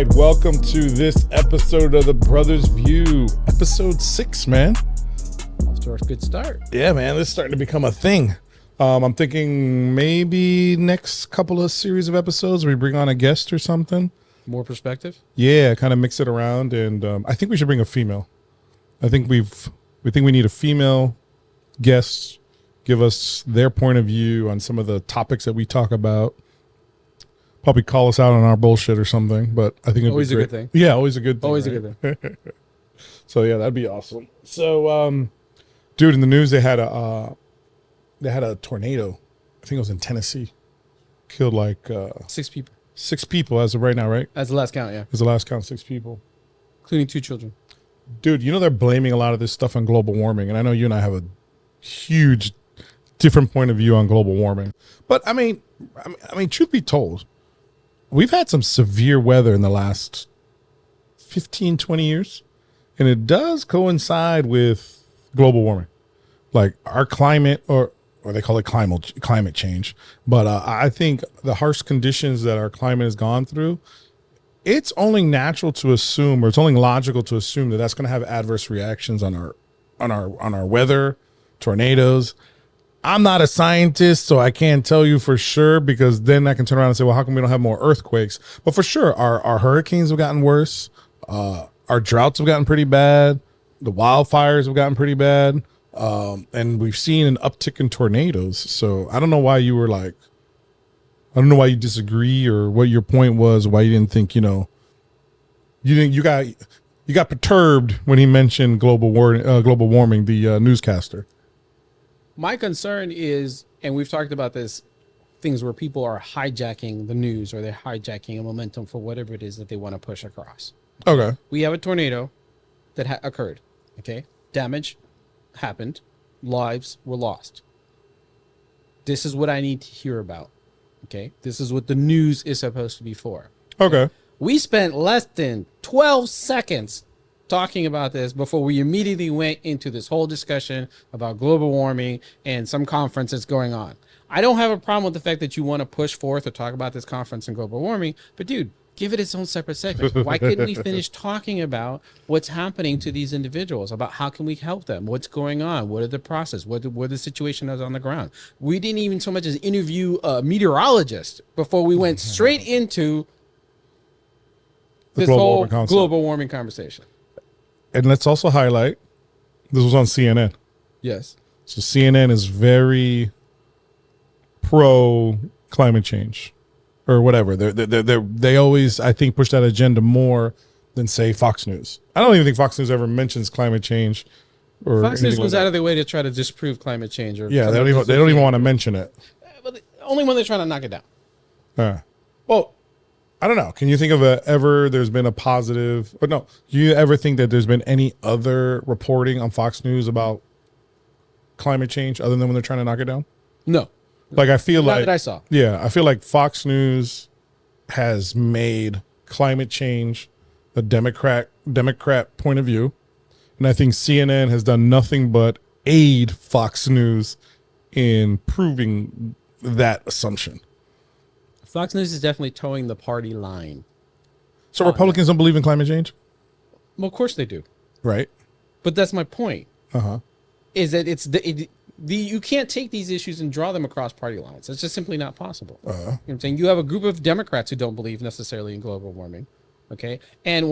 right, welcome to this episode of the Brothers View, episode 6, man. Off to a good start. Yeah, man, this is starting to become a thing. I'm thinking maybe next couple of series of episodes we bring on a guest or something. More perspective. Yeah, kind of mix it around, and I think we should bring a female. I think we need a female guest, give us their point of view on some of the topics that we talk about. Probably call us out on our bullshit or something, but I think it'd Always be a great. good thing. Yeah, always a good thing. Always right? a good thing. So yeah, that'd be awesome. So, dude, in the news they had a tornado. I think it was in Tennessee. Killed like 6 people. 6 people as of right now, right? As the last count, yeah. As the last count, 6 people. Including 2 children. Dude, you know they're blaming a lot of this stuff on global warming, and I know you and I have a huge different point of view on global warming. But I mean, truth be told, we've had some severe weather in the last 15, 20 years, and it does coincide with global warming. Like our climate, or they call it climate change. But I think the harsh conditions that our climate has gone through, it's only natural to assume, or it's only logical to assume that that's going to have adverse reactions on our weather, tornadoes. I'm not a scientist, so I can't tell you for sure, because then I can turn around and say, well, how come we don't have more earthquakes? But for sure, our hurricanes have gotten worse. Our droughts have gotten pretty bad. The wildfires have gotten pretty bad. And we've seen an uptick in tornadoes. So I don't know why you were like, I don't know why you disagree, or what your point was, why you didn't think, you got perturbed when he mentioned global warming, the newscaster. My concern is, and we've talked about this, things where people are hijacking the news, or they're hijacking a momentum for whatever it is that they want to push across. Okay. We have a tornado that occurred. Okay. Damage happened. Lives were lost. This is what I need to hear about. Okay. This is what the news is supposed to be for. Okay. We spent less than 12 seconds talking about this before we immediately went into this whole discussion about global warming and some conference that's going on. I don't have a problem with the fact that you want to push forth or talk about this conference and global warming, but dude, give it its own separate segment. Why couldn't we finish talking about what's happening to these individuals, about how can we help them, what's going on, what are the process, what the situation is on the ground? We didn't even so much as interview a meteorologist before we went straight into this whole global warming conversation. And let's also highlight, this was on CNN. Yes. So CNN is very pro climate change, or whatever. They always, I think, push that agenda more than, say, Fox News. I don't even think Fox News ever mentions climate change. Or Fox News goes like out of their way to try to disprove climate change. Or yeah, they don't even want to mention it. But only when they're trying to knock it down. Well, I don't know. Can you think of there's been a positive, but no, do you ever think that there's been any other reporting on Fox News about climate change other than when they're trying to knock it down? No. Like, I feel Not that I saw. Yeah, I feel like Fox News has made climate change a Democrat point of view. And I think CNN has done nothing but aid Fox News in proving that assumption. Fox News is definitely towing the party line. So Republicans don't believe in climate change? Well, of course they do. Right. But that's my point. Uh-huh. Is that you can't take these issues and draw them across party lines. It's just simply not possible. You know what I'm saying? You have a group of Democrats who don't believe necessarily in global warming. Okay. And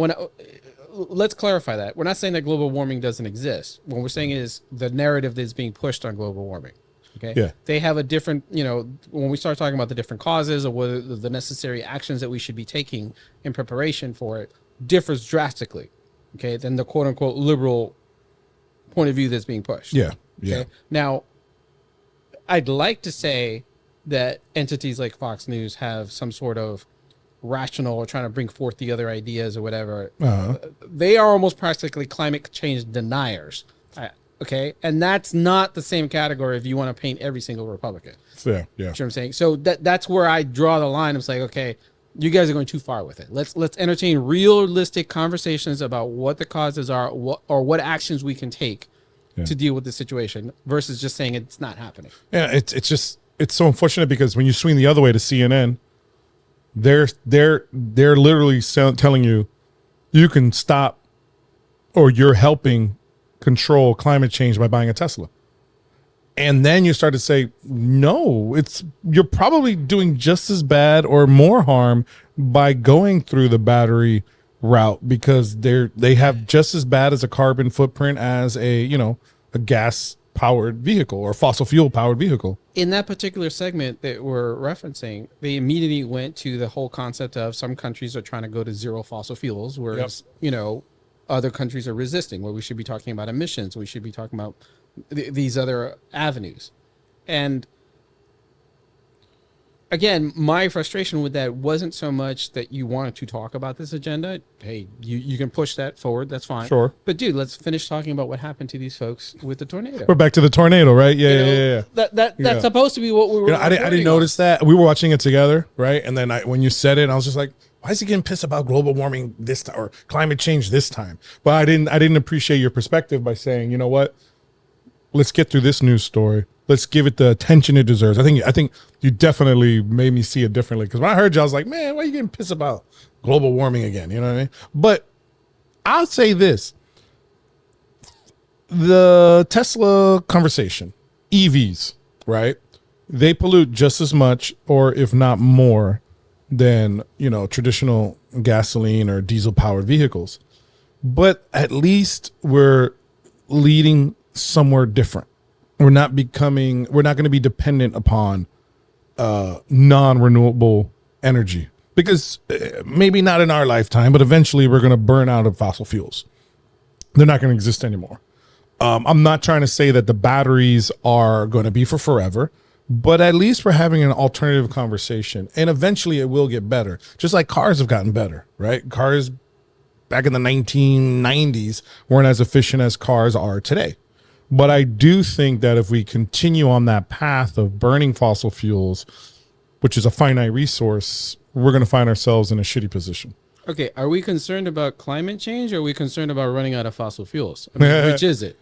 let's clarify that. We're not saying that global warming doesn't exist. What we're saying is the narrative that's being pushed on global warming. Okay. Yeah. They have a different, when we start talking about the different causes, or whether the necessary actions that we should be taking in preparation for it differs drastically. Okay. Than the quote unquote liberal point of view that's being pushed. Yeah. Okay. Yeah. Now, I'd like to say that entities like Fox News have some sort of rational, or trying to bring forth the other ideas or whatever. They are almost practically climate change deniers. Okay. And that's not the same category if you want to paint every single Republican. Yeah. Yeah. You know what I'm saying? So that's where I draw the line. It's like, okay, you guys are going too far with it. Let's entertain realistic conversations about what the causes are, what actions we can take to deal with the situation, versus just saying it's not happening. Yeah. It's so unfortunate, because when you swing the other way to CNN, They're literally telling you you can stop, or you're helping control climate change by buying a Tesla. And then you start to say, no, you're probably doing just as bad or more harm by going through the battery route, because they have just as bad as a carbon footprint as a gas powered vehicle or fossil fuel powered vehicle. In that particular segment that we're referencing, they immediately went to the whole concept of some countries are trying to go to zero fossil fuels, whereas other countries are resisting, where we should be talking about emissions. We should be talking about these other avenues. And again, my frustration with that wasn't so much that you wanted to talk about this agenda. Hey, you can push that forward. That's fine. Sure. But dude, let's finish talking about what happened to these folks with the tornado. We're back to the tornado, right? Yeah. That's supposed to be what we were. I didn't notice that. We were watching it together, right? And then when you said it, I was just like, why is he getting pissed about global warming this time or climate change this time? But I didn't appreciate your perspective by saying, you know what? Let's get through this news story. Let's give it the attention it deserves. I think you definitely made me see it differently, because when I heard you, I was like, man, why are you getting pissed about global warming again? You know what I mean? But I'll say this. The Tesla conversation, EVs, right? They pollute just as much, or if not more, than traditional gasoline or diesel powered vehicles. But at least we're leading somewhere different. We're not going to be dependent upon non-renewable energy, because maybe not in our lifetime, but eventually we're going to burn out of fossil fuels. They're not going to exist anymore. I'm not trying to say that the batteries are going to be for forever, but at least we're having an alternative conversation, and eventually it will get better. Just like cars have gotten better, right? Cars back in the 1990s weren't as efficient as cars are today. But I do think that if we continue on that path of burning fossil fuels, which is a finite resource, we're going to find ourselves in a shitty position. Okay, are we concerned about climate change, or are we concerned about running out of fossil fuels? I mean, which is it?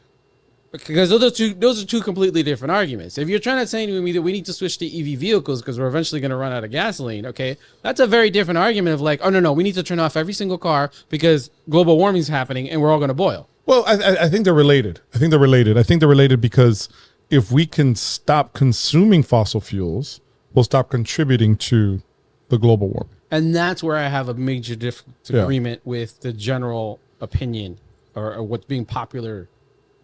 Because those are two completely different arguments. If you're trying to say to me that we need to switch to EV vehicles because we're eventually going to run out of gasoline, okay, that's a very different argument of like, oh, no, we need to turn off every single car because global warming is happening and we're all going to boil. Well, I think they're related. I think they're related because if we can stop consuming fossil fuels, we'll stop contributing to the global warming. And that's where I have a major disagreement with the general opinion or what's being popular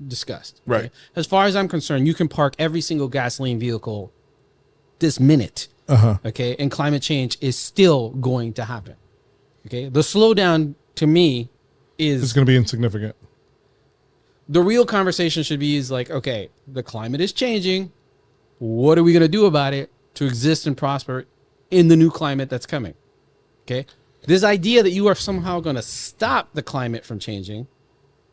discussed. Right. Okay? As far as I'm concerned, you can park every single gasoline vehicle this minute. Okay. And climate change is still going to happen. Okay. The slowdown to me is going to be insignificant. The real conversation should be is like, okay, the climate is changing. What are we going to do about it to exist and prosper in the new climate that's coming? Okay. This idea that you are somehow going to stop the climate from changing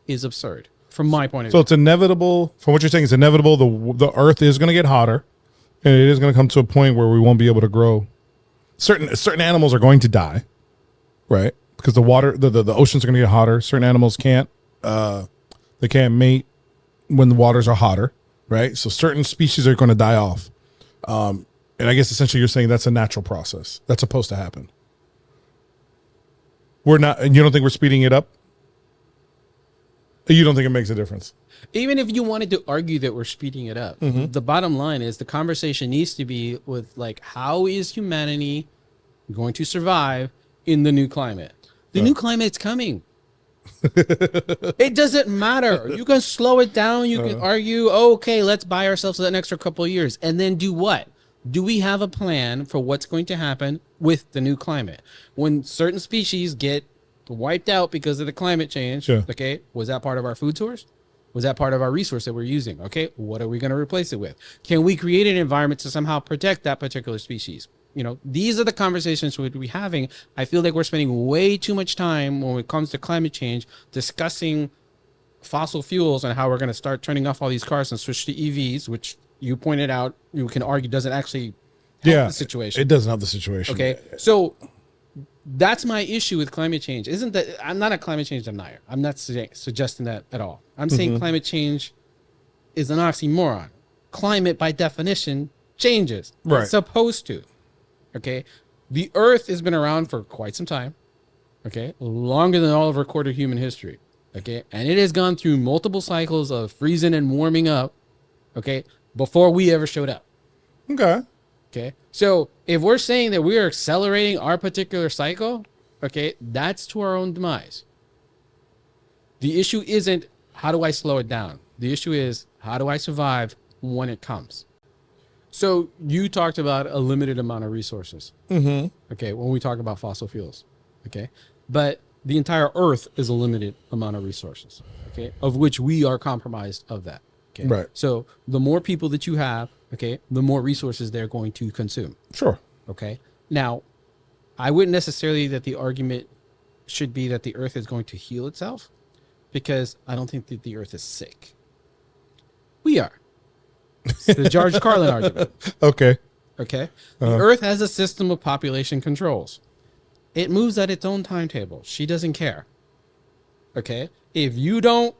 is absurd from my point of view. So it's inevitable, from what you're saying, it's inevitable. The earth is going to get hotter, and it is going to come to a point where we won't be able to grow. Certain animals are going to die, right? Because the water, the oceans are going to get hotter. Certain animals can't. They can't mate when the waters are hotter, right? So certain species are going to die off. And I guess essentially you're saying that's a natural process. That's supposed to happen. We're not, and you don't think we're speeding it up? You don't think it makes a difference? Even if you wanted to argue that we're speeding it up, the bottom line is the conversation needs to be with like, how is humanity going to survive in the new climate? The new climate's coming. It doesn't matter. You can slow it down. You can argue, okay, let's buy ourselves an extra couple of years. And then do what? Do we have a plan for what's going to happen with the new climate? When certain species get wiped out because of the climate change, okay, was that part of our food source? Was that part of our resource that we're using? Okay, what are we going to replace it with? Can we create an environment to somehow protect that particular species? These are the conversations we'd be having. I feel like we're spending way too much time when it comes to climate change discussing fossil fuels and how we're going to start turning off all these cars and switch to EVs, which you pointed out, you can argue doesn't actually help the situation. It doesn't help the situation. Okay, so that's my issue with climate change. Isn't that I'm not a climate change denier. I'm not suggesting that at all. I'm saying climate change is an oxymoron. Climate, by definition, changes. Right. It's supposed to. Okay. the Earth has been around for quite some time. Okay, longer than all of recorded human history. Okay, and it has gone through multiple cycles of freezing and warming up. Okay, before we ever showed up. Okay. Okay, so if we're saying that we are accelerating our particular cycle, okay, that's to our own demise. The issue isn't how do I slow it down. The issue is how do I survive when it comes. So you talked about a limited amount of resources. Mm-hmm. Okay, when we talk about fossil fuels. Okay, but the entire Earth is a limited amount of resources. Okay, of which we are compromised of that. Okay, Right. So the more people that you have, okay, the more resources they're going to consume. Sure. Okay. Now, I wouldn't necessarily that the argument should be that the Earth is going to heal itself, because I don't think that the Earth is sick. We are. It's the George Carlin argument. Okay. Okay. The Earth has a system of population controls. It moves at its own timetable. She doesn't care. Okay. If you don't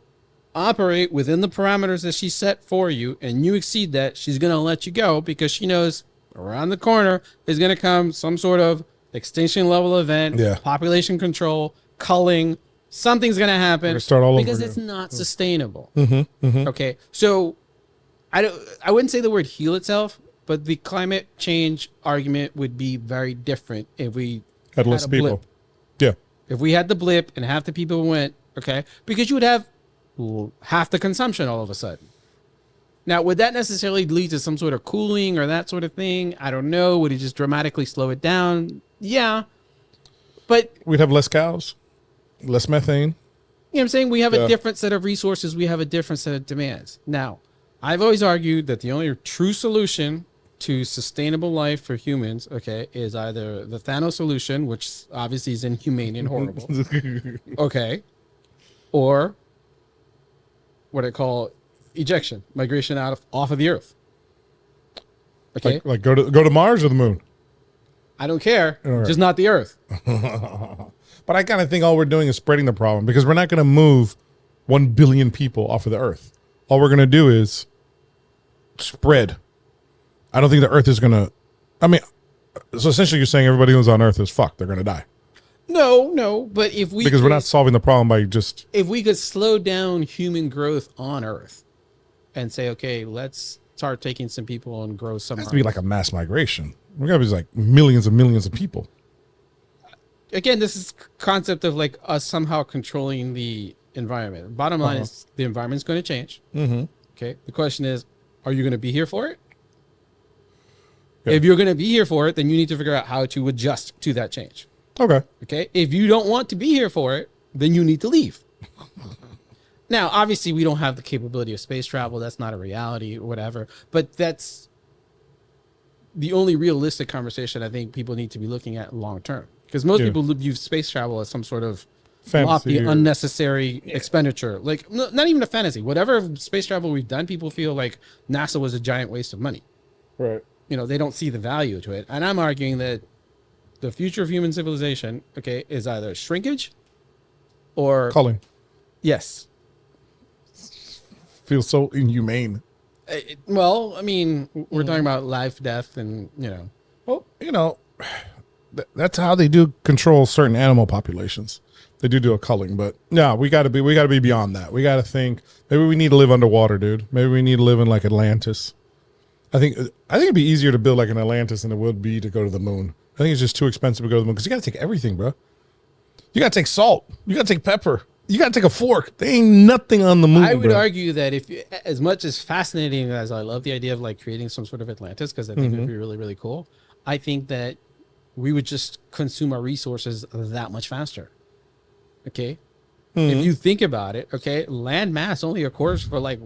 operate within the parameters that she set for you and you exceed that, she's going to let you go because she knows around the corner is going to come some sort of extinction level event, Yeah. population control, culling. Something's going to happen Start all over because again. it's not sustainable. Mm-hmm. Mm-hmm. Okay. So I wouldn't say the word heal itself, but the climate change argument would be very different if we Had less a people. blip. Yeah. If we had the blip and half the people went, okay, because you would have half the consumption all of a sudden. Now, would that necessarily lead to some sort of cooling or that sort of thing? I don't know. Would it just dramatically slow it down? Yeah. But, We'd have less cows, less methane. you know what I'm saying? We have Yeah. a different set of resources. We have a different set of demands. Now, I've always argued that the only true solution to sustainable life for humans, okay, is either the Thanos solution, which obviously is inhumane and horrible, okay, or what I call ejection, migration off of the Earth. Okay, Like go to Mars or the moon. I don't care, right. just not the Earth. But I kind of think all we're doing is spreading the problem because we're not going to move 1 billion people off of the Earth. All we're going to do is spread. I don't think the Earth is going to. I mean, so essentially, you're saying everybody who's on Earth is fucked. They're going to die No, but if we because we're not solving the problem by just. if we could slow down human growth on Earth and say, okay, let's start taking some people and grow It somewhere. has to be like a mass migration. We're going to be like millions and millions of people. Again, this is concept of like us somehow controlling the environment. Bottom line is the environment's going to change. Mm-hmm. Okay. The question is, are you going to be here for it? Yeah. If you're going to be here for it, then you need to figure out how to adjust to that change. Okay. Okay. If you don't want to be here for it, then you need to leave. Now, obviously, we don't have the capability of space travel. That's not a reality or whatever. But that's the only realistic conversation I think people need to be looking at long term. Because most people view space travel as some sort of Fantasy lofty, or- unnecessary expenditure. Like, not even a fantasy. Whatever space travel we've done, people feel like NASA was a giant waste of money. Right. You know, they don't see the value to it. And I'm arguing that the future of human civilization, okay, is either shrinkage or Culling. yes. Feels so inhumane. Well, I mean, we're talking about life, death, and you know. Well, you know, that's how they do control certain animal populations. They do a culling, but no, we got to be beyond that. We got to think maybe we need to live underwater, dude. Maybe we need to live in like Atlantis. I think it'd be easier to build like an Atlantis than it would be to go to the moon. I think it's just too expensive to go to the moon because you got to take everything, bro. You got to take salt. You got to take pepper. You got to take a fork. There ain't nothing on the moon. I would bro. argue that if, as much as fascinating as I love the idea of like creating some sort of Atlantis, because I think it would be really, really cool. I think that we would just consume our resources that much faster. Okay. If you think about it, okay, land mass only occurs for like,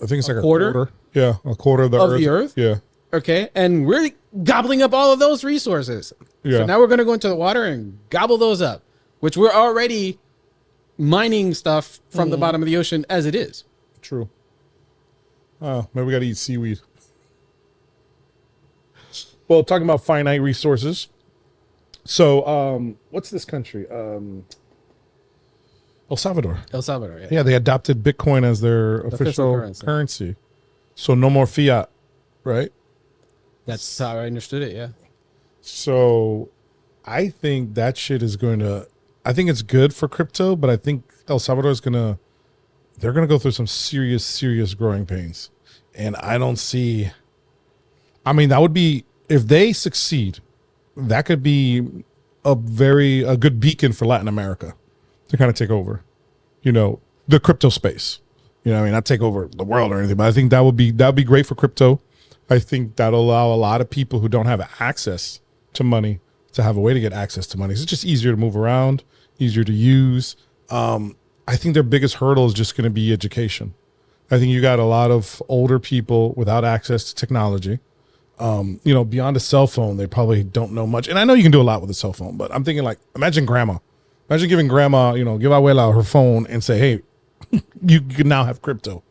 I think it's like quarter? a quarter. Yeah, a quarter of the Of Earth. the Earth? Yeah. okay, and we're gobbling up all of those resources. Yeah. So now we're going to go into the water and gobble those up, which we're already mining stuff from the bottom of the ocean as it is. True. Oh, maybe we got to eat seaweed. Well, talking about finite resources. So, what's this country? El Salvador. El Salvador, yeah. Yeah, they adopted Bitcoin as their official currency. So no more fiat, right? That's how I understood it, yeah. So I think that shit is going to, I think it's good for crypto, but I think El Salvador is going to, they're going to go through some serious, serious growing pains. And I don't see, I mean, that would be, if they succeed, that could be a good beacon for Latin America to kind of take over, the crypto space. I mean, not take over the world or anything, but I think that would be great for crypto. I think that'll allow a lot of people who don't have access to money to have a way to get access to money. It's just easier to move around, easier to use. I think their biggest hurdle is just going to be education. I think you got a lot of older people without access to technology. Beyond a cell phone, they probably don't know much. And I know you can do a lot with a cell phone, but I'm thinking like, imagine grandma. Imagine giving grandma, give abuela her phone and say, hey, you can now have crypto.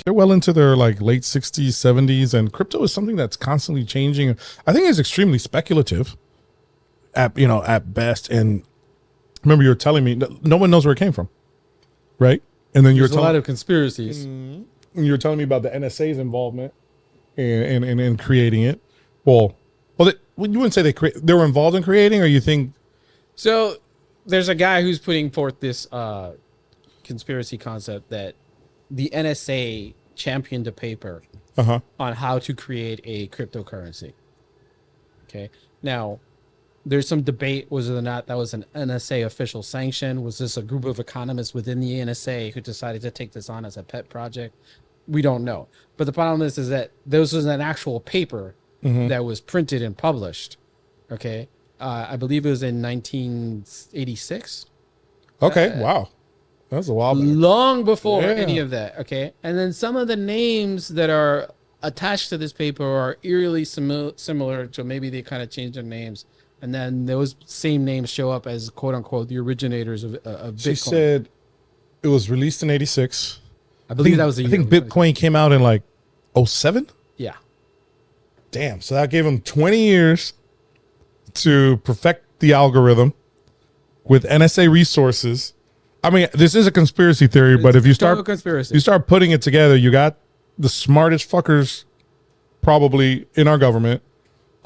They're well into their like late 60s, 70s, and crypto is something that's constantly changing. I think it's extremely speculative at best. And remember, you were telling me no one knows where it came from, right? And then There's a lot of conspiracies. You were telling me about the NSA's involvement in creating it. Well, you wouldn't say they were involved in creating, or you think? So there's a guy who's putting forth this conspiracy concept that the NSA championed a paper on how to create a cryptocurrency. Okay. Now, there's some debate whether or not that was an NSA official sanction. Was this a group of economists within the NSA who decided to take this on as a pet project? We don't know. But the problem is that this was an actual paper that was printed and published. Okay. I believe it was in 1986. Okay. Wow. That was a while back. Long before any of that. Okay. And then some of the names that are attached to this paper are eerily similar. So maybe they kind of changed their names. And then those same names show up as quote unquote the originators of Bitcoin. She said it was released in 86. I believe that was the year. I think Bitcoin came out in like 07. Yeah. Damn. So that gave them 20 years to perfect the algorithm with NSA resources. I mean, this is a conspiracy theory, but if you start putting it together, you got the smartest fuckers probably in our government,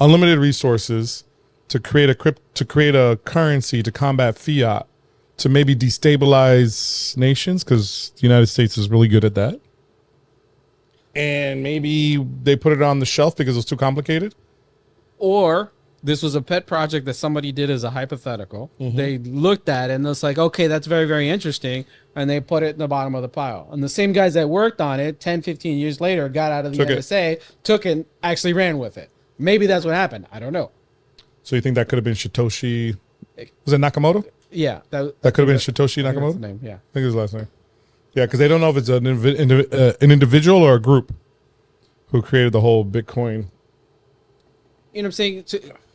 unlimited resources to create a currency to combat fiat, to maybe destabilize nations, because the United States is really good at that. And maybe they put it on the shelf because it was too complicated. Or this was a pet project that somebody did as a hypothetical. They looked at it and it's like, okay, that's very, very interesting. And they put it in the bottom of the pile. And the same guys that worked on it 10, 15 years later got out of the NSA, took it, actually ran with it. Maybe that's what happened. I don't know. So you think that could have been Satoshi? Was it Nakamoto? Yeah. That could have been Satoshi Nakamoto? That's the name, yeah. I think it was his last name. Yeah, because they don't know if it's an individual or a group who created the whole Bitcoin. You know what I'm saying?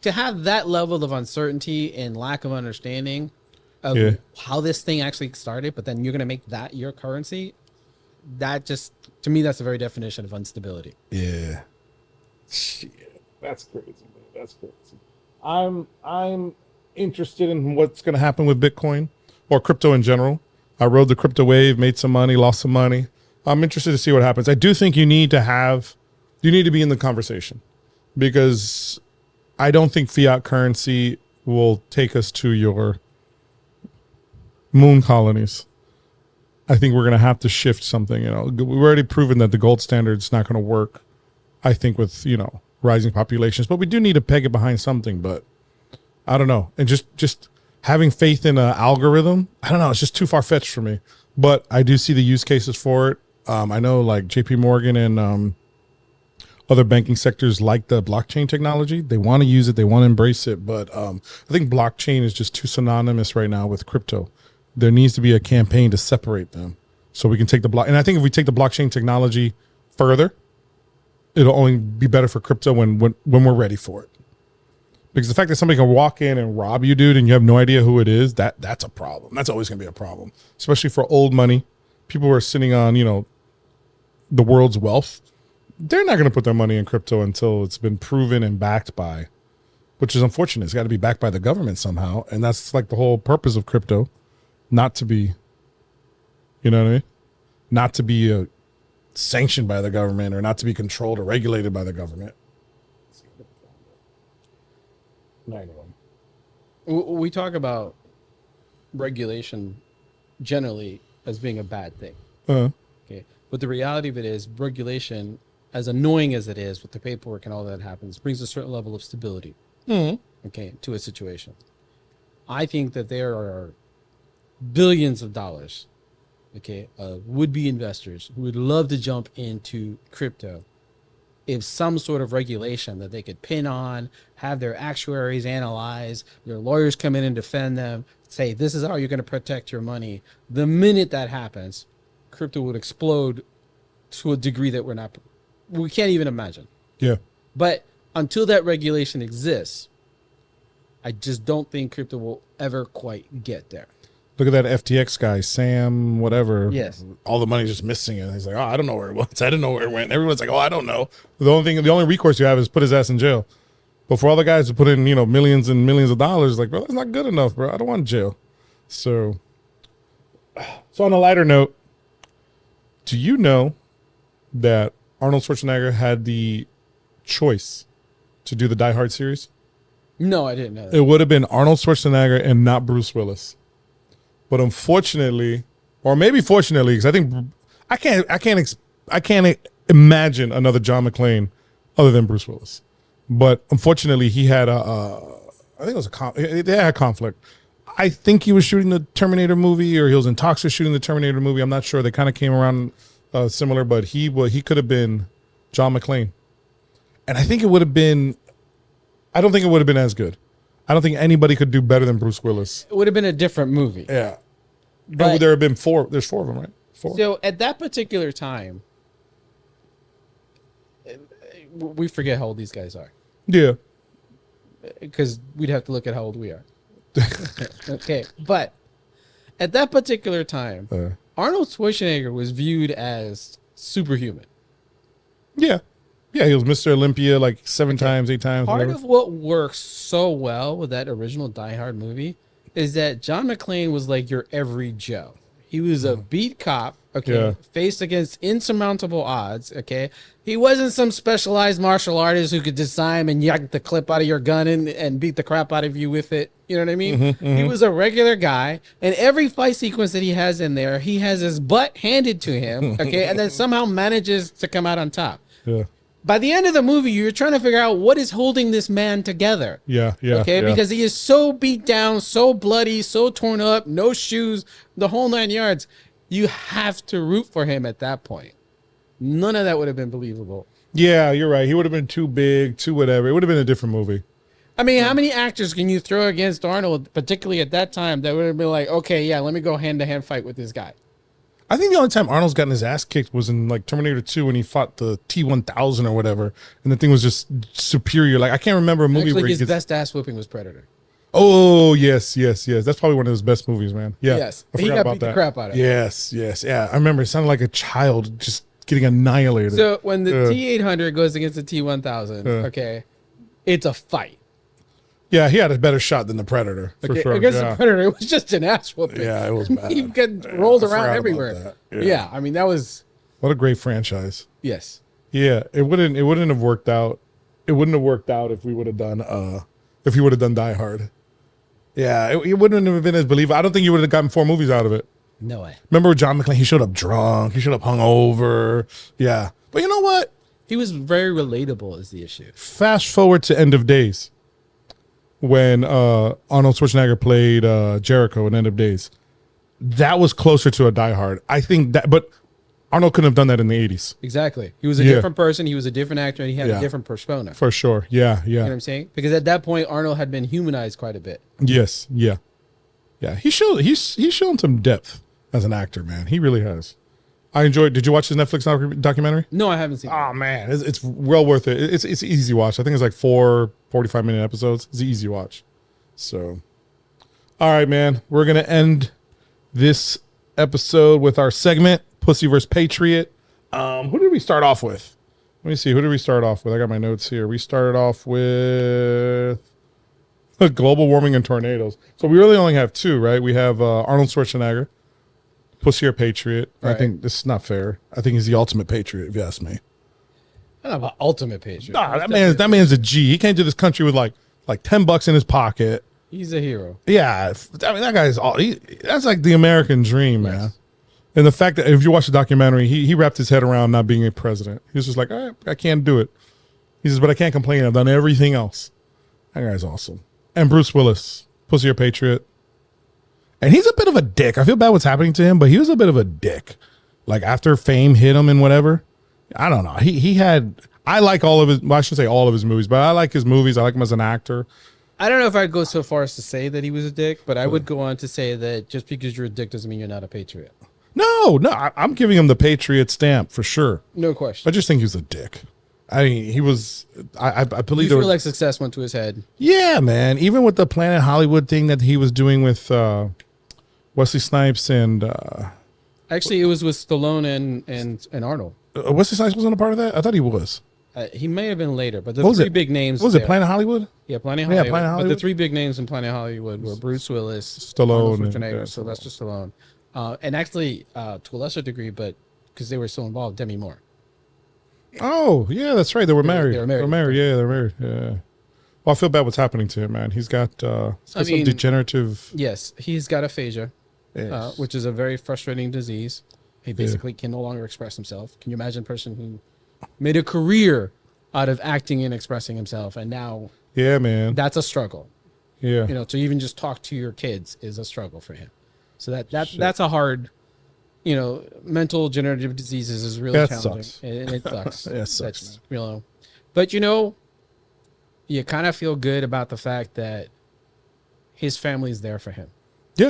To have that level of uncertainty and lack of understanding of how this thing actually started, but then you're going to make that your currency, that just, to me, that's the very definition of instability. Yeah. Shit. That's crazy, man. That's crazy. I'm interested in what's going to happen with Bitcoin or crypto in general. I rode the crypto wave, made some money, lost some money. I'm interested to see what happens. I do think you need to be in the conversation, because I don't think fiat currency will take us to your moon colonies. I think we're going to have to shift something. We've already proven that the gold standard is not going to work, I think, with, rising populations, but we do need to peg it behind something. But I don't know. And just having faith in an algorithm, I don't know. It's just too far fetched for me, but I do see the use cases for it. I know like JP Morgan and, other banking sectors like the blockchain technology. They want to use it. They want to embrace it. But I think blockchain is just too synonymous right now with crypto. There needs to be a campaign to separate them so we can take and I think if we take the blockchain technology further, it'll only be better for crypto when we're ready for it. Because the fact that somebody can walk in and rob you, dude, and you have no idea who it is, that's a problem. That's always going to be a problem, especially for old money. People who are sitting on, the world's wealth. They're not going to put their money in crypto until it's been proven and backed by, which is unfortunate. It's got to be backed by the government somehow. And that's like the whole purpose of crypto, not to be, you know what I mean? Not to be sanctioned by the government or not to be controlled or regulated by the government. We talk about regulation generally as being a bad thing. Okay. But the reality of it is regulation, as annoying as it is with the paperwork and all that happens, brings a certain level of stability. Okay, to a situation. I think that there are billions of dollars, okay, would-be investors who would love to jump into crypto if some sort of regulation that they could pin on, have their actuaries analyze, their lawyers come in and defend them, say, this is how you're going to protect your money. The minute that happens, crypto would explode to a degree that we can't even imagine. Yeah. But until that regulation exists, I just don't think crypto will ever quite get there. Look at that FTX guy, Sam, whatever. Yes. All the money's just missing it. He's like, oh, I don't know where it was. I didn't know where it went. Everyone's like, oh, I don't know. The only recourse you have is put his ass in jail. But for all the guys who put in, millions and millions of dollars, like, bro, that's not good enough, bro. I don't want jail. So on a lighter note, do you know that Arnold Schwarzenegger had the choice to do the Die Hard series? No, I didn't know that. It would have been Arnold Schwarzenegger and not Bruce Willis. But unfortunately, or maybe fortunately, because I think I can't imagine another John McClane other than Bruce Willis. But unfortunately, he had they had a conflict. I think he was shooting the Terminator movie, or he was in talks of shooting the Terminator movie. I'm not sure. They kind of came around similar, but he could have been John McClane, and I think it would have been. I don't think it would have been as good. I don't think anybody could do better than Bruce Willis. It would have been a different movie. Yeah. But there have been 4. There's 4 of them, right? 4. So at that particular time, we forget how old these guys are. Yeah. Because we'd have to look at how old we are. Okay. But at that particular time, Arnold Schwarzenegger was viewed as superhuman. Yeah. Yeah, he was Mr. Olympia like 7 times, 8 times. Part whatever. of what works so well with that original Die Hard movie is that John McClane was like your every Joe. He was a beat cop, okay, faced against insurmountable odds, okay. He wasn't some specialized martial artist who could disarm and yank the clip out of your gun and beat the crap out of you with it. You know what I mean? He was a regular guy, and every fight sequence that he has in there, he has his butt handed to him, okay, and then somehow manages to come out on top. Yeah. By the end of the movie, you're trying to figure out what is holding this man together. Yeah. Okay, because he is so beat down, so bloody, so torn up, no shoes, the whole 9 yards. You have to root for him at that point. None of that would have been believable. Yeah, you're right. He would have been too big, too whatever. It would have been a different movie. I mean, how many actors can you throw against Arnold, particularly at that time, that would have been like, okay, yeah, let me go hand-to-hand fight with this guy? I think the only time Arnold's gotten his ass kicked was in like Terminator 2 when he fought the T-1000 or whatever, and the thing was just superior. Like I can't remember a movie Actually, where his best ass whooping was Predator. Oh yes. That's probably one of his best movies, man. Yeah, Yes, I he forgot got about beat that. the crap out of. Yes, yeah. I remember it sounded like a child just getting annihilated. So when the T-800 goes against the T-1000, okay, it's a fight. Yeah, he had a better shot than the Predator for sure. Against the Predator, it was just an ass whooping. Yeah, it was bad. He got rolled I around forgot everywhere. about that. Yeah, I mean that was what a great franchise. yes. Yeah, it wouldn't have worked out. It wouldn't have worked out if we would have done if he would have done Die Hard. Yeah, it wouldn't have been as believable. I don't think you would have gotten 4 movies out of it. No way. Remember John McClane? He showed up drunk. He showed up hungover. Yeah, but you know what? He was very relatable is the issue. Fast forward to End of Days, when Arnold Schwarzenegger played Jericho in End of Days. That was closer to a Die Hard. I think that, but Arnold couldn't have done that in the 80s. Exactly. He was a different person. He was a different actor, and he had a different persona. For sure. Yeah. You know what I'm saying? Because at that point, Arnold had been humanized quite a bit. Yes. Yeah. He's shown some depth as an actor, man. He really has. I enjoyed. Did you watch his Netflix documentary? No, I haven't seen it. Oh man, it's well worth it. It's an easy watch. I think it's like 4 45-minute episodes. It's an easy watch. So, all right, man, we're gonna end this episode with our segment Pussy vs. Patriot. Who did we start off with? Let me see. Who did we start off with? I got my notes here. We started off with global warming and tornadoes. So we really only have 2, right? We have Arnold Schwarzenegger, Pussy or Patriot. Right. I think this is not fair. I think he's the ultimate patriot, if you ask me. I don't know about ultimate patriot. Nah, that man's a G. He came to this country with like like $10 in his pocket. He's a hero. Yeah, I mean that guy's that's like the American dream, man. Yes. And the fact that if you watch the documentary, he wrapped his head around not being a president. He was just like, I can't do it. He says, but I can't complain. I've done everything else. That guy's awesome. And Bruce Willis, Pussy or Patriot. And he's a bit of a dick. I feel bad what's happening to him, but he was a bit of a dick. Like after fame hit him and whatever. I don't know. I like all of his, well, I shouldn't say all of his movies, but I like his movies. I like him as an actor. I don't know if I'd go so far as to say that he was a dick, but I would go on to say that just because you're a dick doesn't mean you're not a patriot. No, I'm giving him the Patriot stamp for sure. No question. I just think he was a dick. I mean, he was. I believe. You feel like success went to his head. Yeah, man. Even with the Planet Hollywood thing that he was doing with Wesley Snipes and Actually, it was with Stallone and Arnold. Wesley Snipes wasn't a part of that. I thought he was. He may have been later, but the What was three it? big names. What was there. it? Planet Hollywood. Yeah, Planet Yeah, Hollywood. Planet But the Hollywood. three big names in Planet Hollywood were Bruce Willis, Stallone, Arnold and- Schwarzenegger, yeah, Sylvester Stallone, and actually to a lesser degree, but because they were still involved, Demi Moore. Oh, yeah, that's right. They were married. They were married. Yeah, they're married. Yeah. Well, I feel bad what's happening to him, man. He's got some degenerative. Yes, he's got aphasia, Yes. which is a very frustrating disease. He basically can no longer express himself. Can you imagine a person who made a career out of acting and expressing himself, and now Yeah, man. that's a struggle. Yeah. You know, to even just talk to your kids is a struggle for him. So that's a hard, mental degenerative diseases is really That challenging. sucks. And it sucks. That sucks, That's, but you kind of feel good about the fact that his family's there for him. Yeah.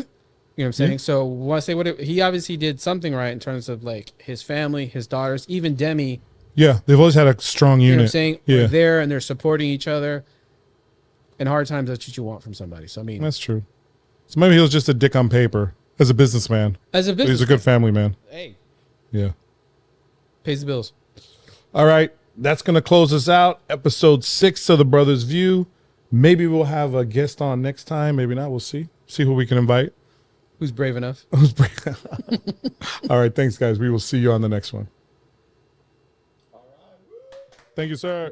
You know what I'm saying? So when I say he obviously did something right in terms of like his family, his daughters, even Demi. Yeah. They've always had a strong unit. You know what I'm saying? Yeah. They're there and they're supporting each other. In hard times, that's what you want from somebody. So I mean, That's true. So maybe he was just a dick on paper as a businessman. as a But business, he's a good family man. hey, Yeah. pays the bills. All right. That's going to close us out. Episode 6 of The Brothers View. Maybe we'll have a guest on next time. Maybe not. We'll see. See who we can invite. Who's brave enough? All right. Thanks, guys. We will see you on the next one. Thank you, sir.